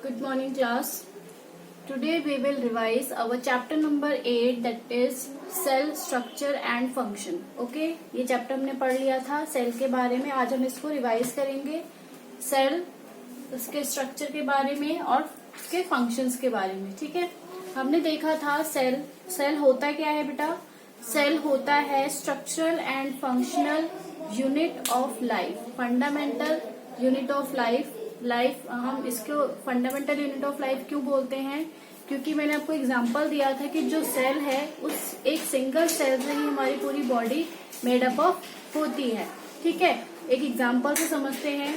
Good morning class. Today we will revise our chapter number 8 that is cell structure and function. Okay, ये chapter हमने पढ़ लिया था cell के बारे में. आज हम इसको रिवाइज करेंगे. सेल, उसके स्ट्रक्चर के बारे में और उसके फंक्शंस के बारे में. ठीक है, हमने देखा था सेल होता क्या है बेटा. सेल होता है structural and functional unit of life, fundamental unit of life. हम इसको फंडामेंटल यूनिट ऑफ लाइफ क्यों बोलते हैं, क्योंकि मैंने आपको एग्जांपल दिया था कि जो सेल है उस एक सिंगल सेल से ही हमारी पूरी बॉडी मेड अप ऑफ होती है. ठीक है, एक एग्जांपल से समझते हैं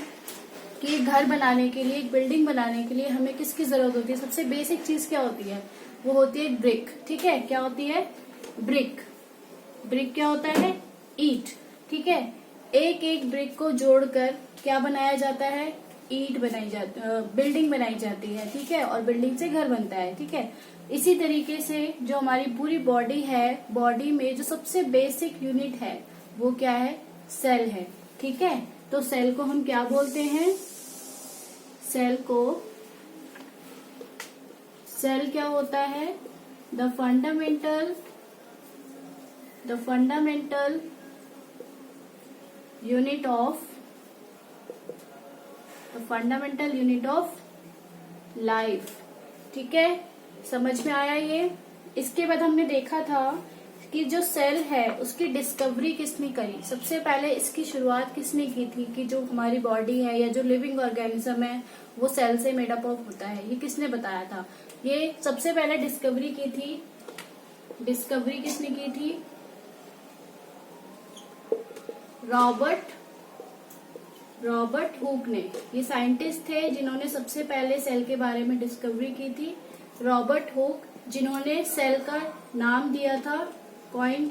कि एक घर बनाने के लिए, एक बिल्डिंग बनाने के लिए हमें किसकी जरूरत होती है. सबसे बेसिक चीज क्या होती है, वो होती है ब्रिक. ठीक है, क्या होती है, ब्रिक. ब्रिक क्या होता है, ईंट. ठीक है, एक एक ब्रिक को जोड़कर क्या बनाया जाता है, ईंट बनाई जाती, बिल्डिंग बनाई जाती है. ठीक है, और बिल्डिंग से घर बनता है. ठीक है, इसी तरीके से जो हमारी पूरी बॉडी है, बॉडी में जो सबसे बेसिक यूनिट है वो क्या है, सेल है. ठीक है, तो सेल को हम क्या बोलते हैं, सेल क्या होता है, the fundamental unit of life. ठीक है, समझ में आया ये. इसके बाद हमने देखा था कि जो सेल है उसकी डिस्कवरी किसने करी. सबसे पहले इसकी शुरुआत किसने की थी कि जो हमारी बॉडी है या जो लिविंग ऑर्गेनिज्म है वो सेल से मेड अप ऑफ होता है, ये किसने बताया था. ये सबसे पहले डिस्कवरी की थी, डिस्कवरी किसने की थी, रॉबर्ट हुक ने. ये साइंटिस्ट थे जिन्होंने सबसे पहले सेल के बारे में डिस्कवरी की थी. रॉबर्ट हुक, जिन्होंने सेल का नाम दिया था, coin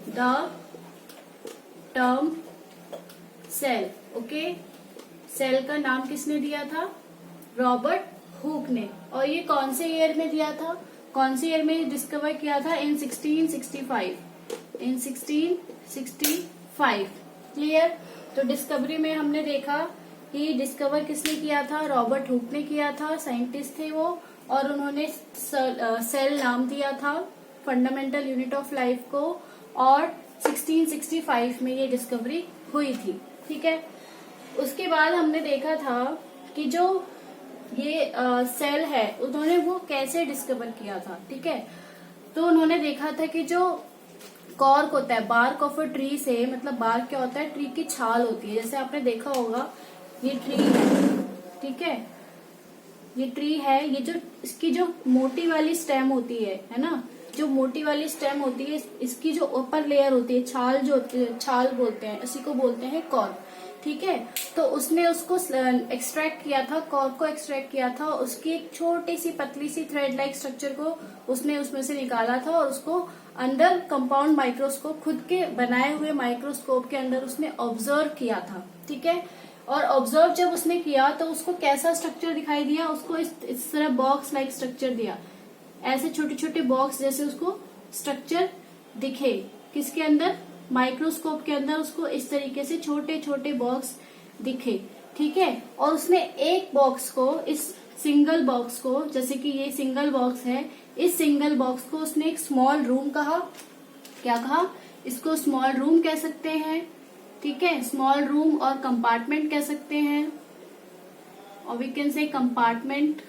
the term cell. Okay, cell का नाम किसने दिया था, रॉबर्ट हुक ने. और ये कौन से ईयर में दिया था, कौन से ईयर में डिस्कवर किया था, इन 1665. क्लियर. तो डिस्कवरी में हमने देखा कि डिस्कवर किसने किया था, रॉबर्ट हुक ने किया था. साइंटिस्ट थे वो, और उन्होंने सेल नाम दिया था फंडामेंटल यूनिट ऑफ लाइफ को, और 1665 में ये डिस्कवरी हुई थी. ठीक है, उसके बाद हमने देखा था कि जो ये सेल है उन्होंने वो कैसे डिस्कवर किया था. ठीक है, तो उन्होंने देखा था कि जो कॉर्क होता है, बार्क ऑफ अ ट्री से, मतलब बार्क क्या होता है, ट्री की छाल होती है. जैसे आपने देखा होगा ये ट्री है. ठीक है, ये ट्री है, ये जो इसकी जो मोटी वाली स्टेम होती है ना, जो मोटी वाली स्टेम होती है, इसकी जो ऊपर लेयर होती है, छाल जो होती है, छाल बोलते हैं, इसी को बोलते हैं कॉर्क. ठीक है, तो उसने उसको एक्सट्रैक्ट किया था, कॉर्क को एक्सट्रैक्ट किया था, उसकी एक छोटी सी पतली सी थ्रेड लाइक स्ट्रक्चर को उसने उसमें से निकाला था, और उसको अंडर कंपाउंड माइक्रोस्कोप, खुद के बनाए हुए माइक्रोस्कोप के अंदर उसने ऑब्जर्व किया था. ठीक है, और ऑब्जर्व जब उसने किया तो उसको कैसा स्ट्रक्चर दिखाई दिया, उसको इस तरह बॉक्स लाइक स्ट्रक्चर दिया, ऐसे छोटे छोटे बॉक्स जैसे उसको स्ट्रक्चर दिखे. किसके अंदर, माइक्रोस्कोप के अंदर उसको इस तरीके से छोटे छोटे बॉक्स दिखे. ठीक है, और उसने एक बॉक्स को, इस सिंगल बॉक्स को, जैसे कि ये सिंगल बॉक्स है, इस सिंगल बॉक्स को उसने एक स्मॉल रूम कहा. क्या कहा, इसको स्मॉल रूम कह सकते हैं. ठीक है, स्मॉल रूम और कंपार्टमेंट कह सकते हैं, और वी कैन से कंपार्टमेंट.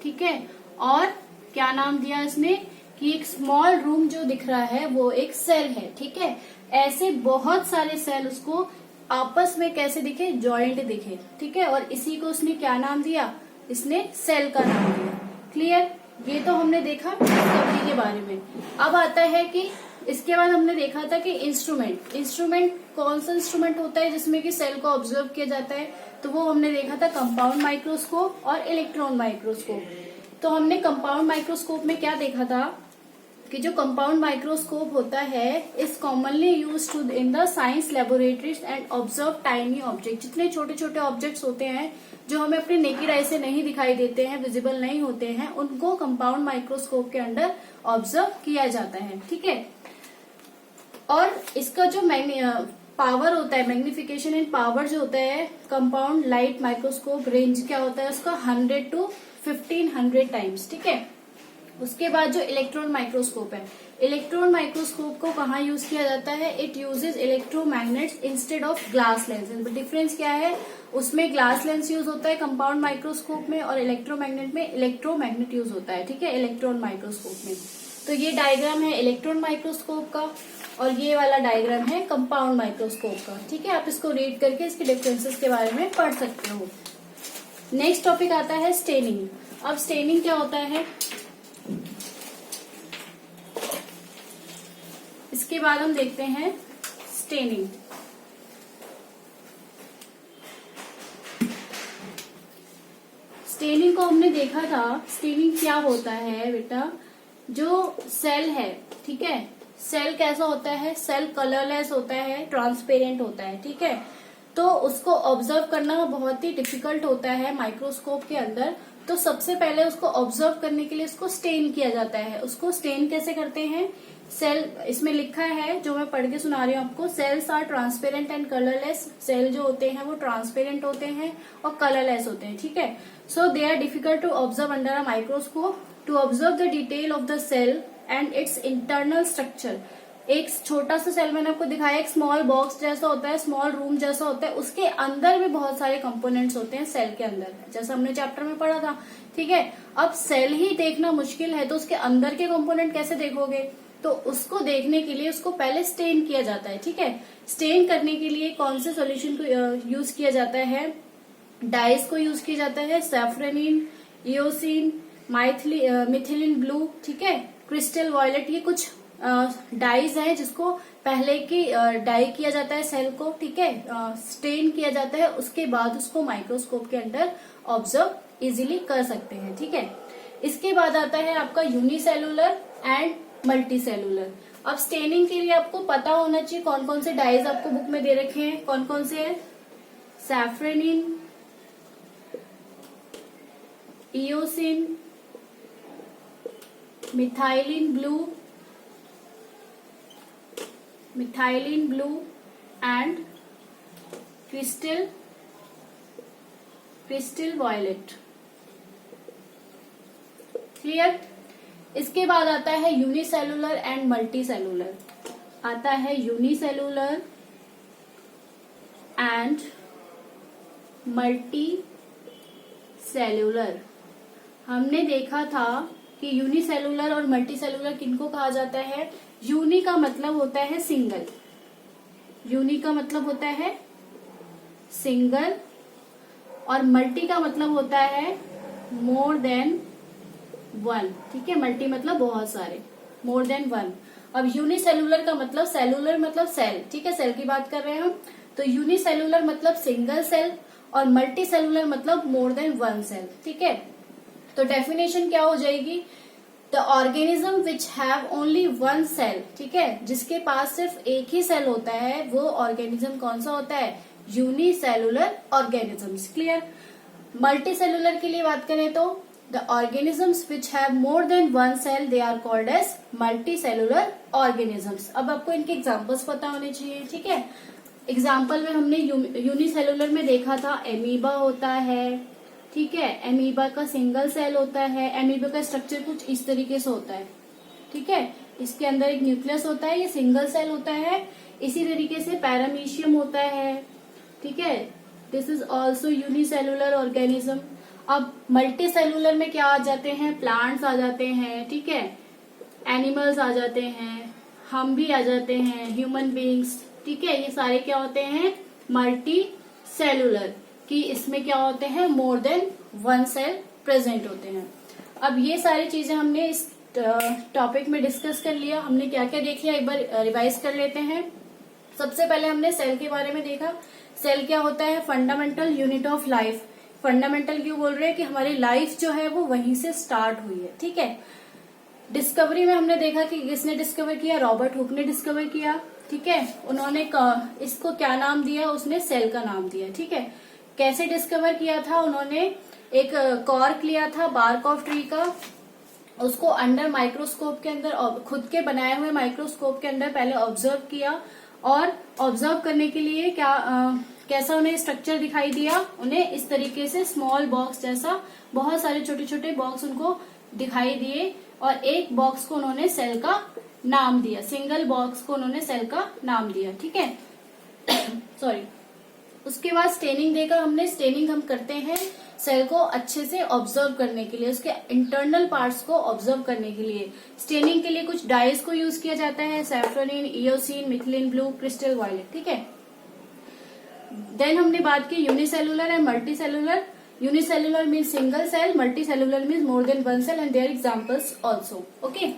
ठीक है, और क्या नाम दिया इसने कि एक स्मॉल रूम जो दिख रहा है वो एक सेल है. ठीक है, ऐसे बहुत सारे सेल उसको आपस में कैसे दिखे, जॉइंट दिखे. ठीक है, और इसी को उसने क्या नाम दिया, इसने सेल का नाम दिया. क्लियर. ये तो हमने देखा डिस्कवरी के बारे में. अब आता है कि इसके बाद हमने देखा था कि इंस्ट्रूमेंट कौन सा इंस्ट्रूमेंट होता है जिसमें कि सेल को ऑब्जर्व किया जाता है, तो वो हमने देखा था कंपाउंड माइक्रोस्कोप और इलेक्ट्रॉन माइक्रोस्कोप. तो हमने कंपाउंड माइक्रोस्कोप में क्या देखा था कि जो कंपाउंड माइक्रोस्कोप होता है is commonly used in the science laboratories and observe tiny object. जितने छोटे छोटे ऑब्जेक्ट्स होते हैं जो हमें अपनी नेकेड आई से नहीं दिखाई देते हैं, विजिबल नहीं होते हैं, उनको कंपाउंड माइक्रोस्कोप के अंडर ऑब्जर्व किया जाता है. ठीक है, और इसका जो पावर होता है, मैग्निफिकेशन इन पावर जो होता है कंपाउंड लाइट माइक्रोस्कोप रेंज क्या होता है उसका 100 to 1500 टाइम्स, ठीक है। उसके बाद जो इलेक्ट्रॉन माइक्रोस्कोप है, इलेक्ट्रॉन माइक्रोस्कोप को कहाँ यूज किया जाता है, it uses electromagnets instead of glass lens. Difference क्या है, उसमें ग्लास लेंस यूज होता है कंपाउंड माइक्रोस्कोप में, और इलेक्ट्रोमैग्नेट में इलेक्ट्रोमैग्नेट यूज होता है, ठीक है, इलेक्ट्रॉन माइक्रोस्कोप में। तो ये डायग्राम है इलेक्ट्रॉन माइक्रोस्कोप का, और ये वाला डायग्राम है कंपाउंड माइक्रोस्कोप का, ठीक है। आप इसको रीड करके इसके डिफरेंसेस के बारे में पढ़ सकते हो। नेक्स्ट टॉपिक आता है स्टेनिंग। अब स्टेनिंग क्या होता है, इसके बाद हम देखते हैं स्टेनिंग। स्टेनिंग को हमने देखा था, स्टेनिंग क्या होता है बेटा, जो सेल है, ठीक है, सेल कैसा होता है, सेल कलरलेस होता है, ट्रांसपेरेंट होता है, ठीक है। तो उसको ऑब्जर्व करना बहुत ही डिफिकल्ट होता है माइक्रोस्कोप के अंदर। तो सबसे पहले उसको ऑब्जर्व करने के लिए उसको स्टेन किया जाता है। उसको स्टेन कैसे करते हैं, सेल इसमें लिखा है जो मैं पढ़ के सुना रही हूँ आपको, cells are transparent and colourless. Cell जो होते हैं वो ट्रांसपेरेंट होते हैं और कलरलेस होते हैं, ठीक है। So they are difficult to observe under a microscope. To observe the detail of the cell and its internal structure. एक छोटा सा सेल मैंने आपको दिखाया, एक स्मॉल बॉक्स जैसा होता है, स्मॉल रूम जैसा होता है, उसके अंदर भी बहुत सारे कंपोनेंट्स होते हैं सेल के अंदर, जैसा हमने चैप्टर में पढ़ा था, ठीक है। अब सेल ही देखना मुश्किल है तो उसके अंदर के कंपोनेंट कैसे देखोगे, तो उसको देखने के लिए उसको पहले स्टेन किया जाता है, ठीक है। स्टेन करने के लिए कौन से सॉल्यूशन को यूज किया जाता है, डाइस को यूज किया जाता है, सैफ्रोनिन, इयोसिन, मिथिलिन ब्लू, ठीक है, क्रिस्टल वॉयलेट, ये कुछ डाइज हैं जिसको पहले की डाई किया जाता है सेल को, ठीक है, स्टेन किया जाता है, उसके बाद उसको माइक्रोस्कोप के अंदर ऑब्जर्व इजीली कर सकते हैं, ठीक है। इसके बाद आता है आपका यूनिसेलुलर एंड मल्टी सेलुलर। अब स्टेनिंग के लिए आपको पता होना चाहिए कौन कौन से डाइज आपको बुक में दे रखे हैं, कौन कौन से है, safranin, eosin, methylene blue and crystal violet, clear. इसके बाद आता है यूनिसेलुलर एंड मल्टी सेलुलर। आता है यूनिसेलुलर एंड मल्टी सेलुलर। हमने देखा था कि यूनिसेलुलर और मल्टी सेलुलर किनको कहा जाता है, यूनि का मतलब होता है सिंगल, यूनि का मतलब होता है सिंगल, और मल्टी का मतलब होता है मोर देन वन, ठीक है। मल्टी मतलब बहुत सारे, मोर देन वन। अब यूनिसेलुलर का मतलब, सेलुलर मतलब सेल, ठीक है, सेल की बात कर रहे हैं हम, तो यूनिसेलुलर मतलब सिंगल सेल और मल्टी सेलुलर मतलब मोर देन वन सेल, ठीक है। तो डेफिनेशन क्या हो जाएगी, the organism which have only one cell, ठीक है, जिसके पास सिर्फ एक ही सेल होता है, वो ऑर्गेनिज्म कौन सा होता है, unicellular organisms, clear. Multicellular के लिए बात करें तो the organisms which have more than one cell they are called as multicellular organisms. अब आपको इनके एग्जाम्पल्स पता होने चाहिए, ठीक है। एग्जाम्पल में हमने यूनिसेलुलर में देखा था, एमीबा होता है, ठीक है, एमीबा का सिंगल सेल होता है, एमीबा का स्ट्रक्चर कुछ इस तरीके से होता है, ठीक है, इसके अंदर एक न्यूक्लियस होता है, ये सिंगल सेल होता है। इसी तरीके से पैरामीशियम होता है, ठीक है, this is also unicellular organism. अब मल्टी सेलुलर में क्या आ जाते हैं, प्लांट्स आ जाते हैं, ठीक है, एनिमल्स आ जाते हैं, हम भी आ जाते हैं, ह्यूमन बीइंग्स, ठीक है, ये सारे क्या होते हैं, मल्टी सेलुलर, कि इसमें क्या होते हैं, more than one cell present होते हैं। अब ये सारी चीजें हमने इस टॉपिक में डिस्कस कर लिया, हमने क्या क्या देख लिया एक बार रिवाइज कर लेते हैं। सबसे पहले हमने सेल के बारे में देखा, सेल क्या होता है, fundamental unit of life. Fundamental क्यों बोल रहे हैं, कि हमारी लाइफ जो है वो वहीं से स्टार्ट हुई है, ठीक है। डिस्कवरी में हमने देखा कि किसने डिस्कवर किया, रॉबर्ट हुक ने डिस्कवर किया, ठीक है। उन्होंने इसको क्या नाम दिया, उसने सेल का नाम दिया, ठीक है। कैसे डिस्कवर किया था, उन्होंने एक कॉर्क लिया था बार्क ऑफ ट्री का, उसको अंडर माइक्रोस्कोप के अंदर, खुद के बनाए हुए माइक्रोस्कोप के अंदर पहले ऑब्जर्व किया, और ऑब्जर्व करने के लिए कैसा उन्हें स्ट्रक्चर दिखाई दिया, उन्हें इस तरीके से स्मॉल बॉक्स जैसा बहुत सारे छोटे छोटे बॉक्स उनको दिखाई दिए और एक बॉक्स को उन्होंने सेल का नाम दिया, सिंगल बॉक्स को उन्होंने सेल का नाम दिया। ठीक है सॉरी। उसके बाद स्टेनिंग देकर हमने, स्टेनिंग हम करते हैं सेल को अच्छे से ऑब्जर्व करने के लिए, उसके इंटरनल पार्ट्स को ऑब्जर्व करने के लिए। स्टेनिंग के लिए कुछ डाइज को यूज किया जाता है, safranin, eosin, methylene blue, crystal violet. ठीक है। देन हमने बात की unicellular and multi cellular. Unicellular means single cell, multi cellular means more than one cell and their examples also. Okay.